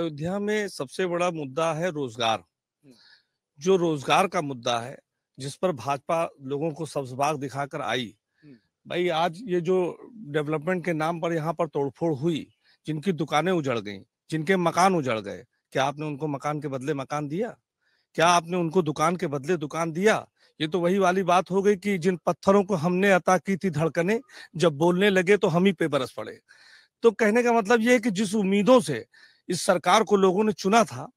अयोध्या में सबसे बड़ा मुद्दा है रोजगार। जो रोजगार का मुद्दा है, जिस पर भाजपा लोगों को सबक दिखाकर आई। भाई आज ये जो डेवलपमेंट के नाम पर यहाँ पर तोड़फोड़ हुई, जिनकी दुकानें उजड़ गई, जिनके मकान उजड़ गए, क्या आपने उनको मकान के बदले मकान दिया? क्या आपने उनको दुकान के बदले दुकान दिया? ये तो वही वाली बात हो गई कि जिन पत्थरों को हमने अता की थी धड़कने, जब बोलने लगे तो हम ही पे बरस पड़े। तो कहने का मतलब ये है कि जिस उम्मीदों से इस सरकार को लोगों ने चुना था,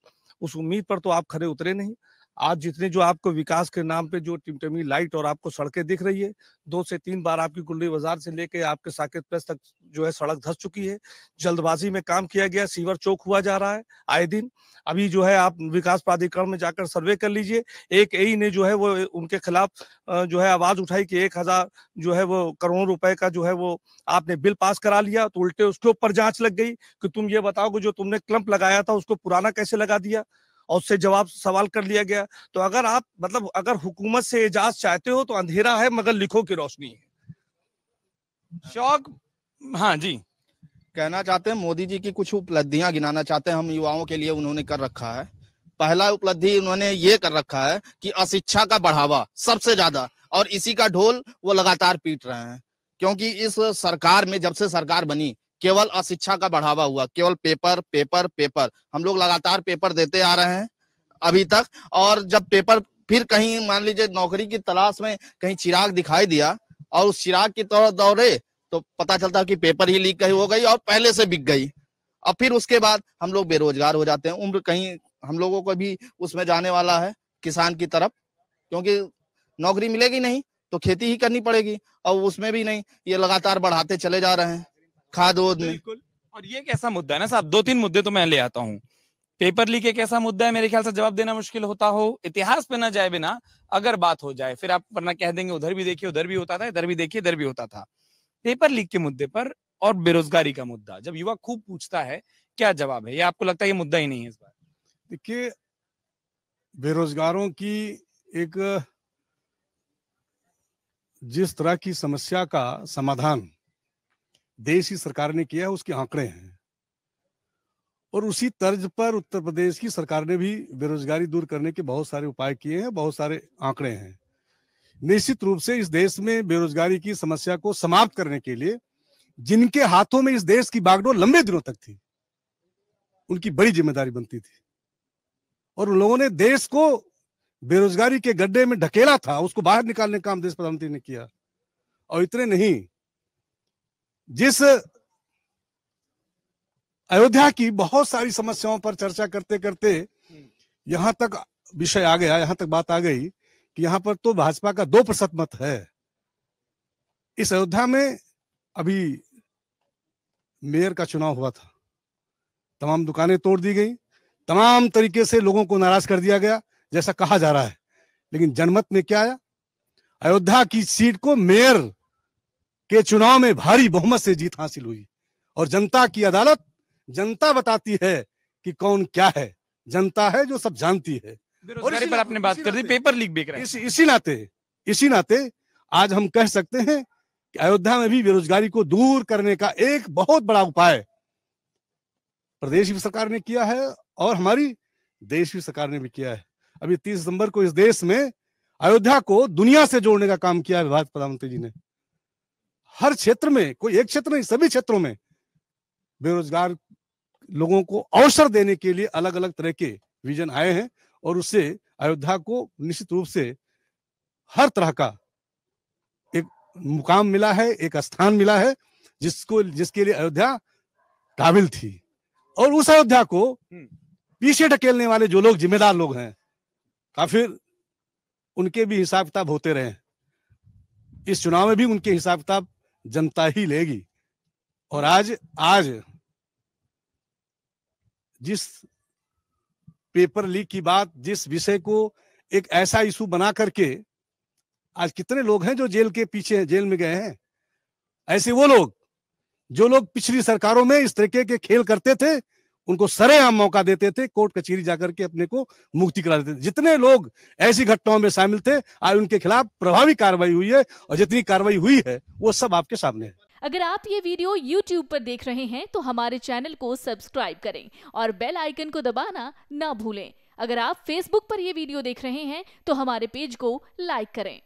उस उम्मीद पर तो आप खरे उतरे नहीं। आज जितने जो आपको विकास के नाम पे जो टिमटमी लाइट और आपको सड़कें दिख रही है, 2 से 3 बार आपकी कुंडली बाजार से लेके आपके साकेत प्रेस तक जो है सड़क धंस चुकी है। जल्दबाजी में काम किया गया, सीवर चौक हुआ जा रहा है आए दिन। अभी जो है आप विकास प्राधिकरण में जाकर सर्वे कर लीजिए। एक एई ने जो है वो उनके खिलाफ जो है आवाज उठाई कि 1000 जो है वो करोड़ रुपए का जो है वो आपने बिल पास करा लिया, तो उल्टे उसके ऊपर जांच लग गई कि तुम ये बताओ कि जो तुमने क्लंप लगाया था उसको पुराना कैसे लगा दिया, और उससे जवाब सवाल कर लिया गया। तो अगर आप मतलब अगर हुकूमत से एजाज चाहते हो तो अंधेरा है मगर लिखो की रोशनी है। शौक, हाँ जी, कहना चाहते हैं मोदी जी की कुछ उपलब्धियां गिनाना चाहते हैं हम युवाओं के लिए उन्होंने कर रखा है। पहला उपलब्धि उन्होंने ये कर रखा है कि अशिक्षा का बढ़ावा सबसे ज्यादा, और इसी का ढोल वो लगातार पीट रहे हैं। क्योंकि इस सरकार में जब से सरकार बनी केवल अशिक्षा का बढ़ावा हुआ, केवल पेपर पेपर पेपर। हम लोग लगातार पेपर देते आ रहे हैं अभी तक, और जब पेपर फिर कहीं मान लीजिए नौकरी की तलाश में कहीं चिराग दिखाई दिया और उस चिराग की तरफ दौड़े तो पता चलता कि पेपर ही लीक हो गई और पहले से बिक गई। और फिर उसके बाद हम लोग बेरोजगार हो जाते हैं। उम्र कहीं हम लोगों को भी उसमें जाने वाला है किसान की तरफ, क्योंकि नौकरी मिलेगी नहीं तो खेती ही करनी पड़ेगी, और उसमें भी नहीं, ये लगातार बढ़ाते चले जा रहे हैं खाद वोद में। बिल्कुल। और ये एक ऐसा मुद्दा है ना साहब, 2-3 मुद्दे तो मैं ले आता हूँ। पेपर लीक एक ऐसा मुद्दा है, मेरे ख्याल से जवाब देना मुश्किल होता हो, इतिहास पे ना जाए बिना अगर बात हो जाए फिर आप वरना कह देंगे उधर भी देखिए उधर भी होता था, इधर भी देखिए इधर भी होता था। पेपर लीक के मुद्दे पर और बेरोजगारी का मुद्दा जब युवा खूब पूछता है, क्या जवाब है? ये आपको लगता है ये मुद्दा ही नहीं है इस बार? देखिए, बेरोजगारों की एक जिस तरह की समस्या का समाधान देश की सरकार ने किया है उसके आंकड़े हैं, और उसी तर्ज पर उत्तर प्रदेश की सरकार ने भी बेरोजगारी दूर करने के बहुत सारे उपाय किए हैं, बहुत सारे आंकड़े हैं। निश्चित रूप से इस देश में बेरोजगारी की समस्या को समाप्त करने के लिए जिनके हाथों में इस देश की बागडोर लंबे दिनों तक थी, उनकी बड़ी जिम्मेदारी बनती थी, और उन लोगों ने देश को बेरोजगारी के गड्ढे में ढकेला था, उसको बाहर निकालने का काम देश प्रधानमंत्री ने किया। और इतने नहीं, जिस अयोध्या की बहुत सारी समस्याओं पर चर्चा करते करते यहां तक विषय आ गया, यहां तक बात आ गई कि यहां पर तो भाजपा का 2% मत है। इस अयोध्या में अभी मेयर का चुनाव हुआ था, तमाम दुकानें तोड़ दी गई, तमाम तरीके से लोगों को नाराज कर दिया गया जैसा कहा जा रहा है। लेकिन जनमत में क्या आया? अयोध्या की सीट को मेयर के चुनाव में भारी बहुमत से जीत हासिल हुई, और जनता की अदालत, जनता बताती है कि कौन क्या है। जनता है जो सब जानती है। बेरोजगारी पर आपने बात कर दी, पेपर लीक बिक रहा है। इसी नाते आज हम कह सकते हैं कि अयोध्या में भी बेरोजगारी को दूर करने का एक बहुत बड़ा उपाय प्रदेश की सरकार ने किया है और हमारी देश की सरकार ने भी किया है। अभी 30 दिसंबर को इस देश में अयोध्या को दुनिया से जोड़ने का काम किया है भारत प्रधानमंत्री जी ने। हर क्षेत्र में, कोई एक क्षेत्र नहीं, सभी क्षेत्रों में बेरोजगार लोगों को अवसर देने के लिए अलग अलग तरह के विजन आए हैं, और उससे अयोध्या को निश्चित रूप से हर तरह का एक मुकाम मिला है, एक स्थान मिला है जिसके लिए अयोध्या काबिल थी। और उस अयोध्या को पीछे ढकेलने वाले जो लोग जिम्मेदार लोग हैं, फिर उनके भी हिसाब किताब होते रहे। इस चुनाव में भी उनके हिसाब किताब जनता ही लेगी। और आज जिस पेपर लीक की बात, जिस विषय को एक ऐसा इशू बना करके आज कितने लोग हैं जो जेल के पीछे जेल में गए हैं। ऐसे वो लोग जो लोग पिछली सरकारों में इस तरीके के खेल करते थे, उनको सरेआम मौका देते थे, कोर्ट कचहरी जाकर के अपने को मुक्ति करा देते थे। जितने लोग ऐसी घटनाओं में शामिल थे, आज उनके खिलाफ प्रभावी कार्रवाई हुई है, और जितनी कार्रवाई हुई है वो सब आपके सामने है। अगर आप ये वीडियो YouTube पर देख रहे हैं तो हमारे चैनल को सब्सक्राइब करें और बेल आइकन को दबाना ना भूलें। अगर आप Facebook पर ये वीडियो देख रहे हैं तो हमारे पेज को लाइक करें।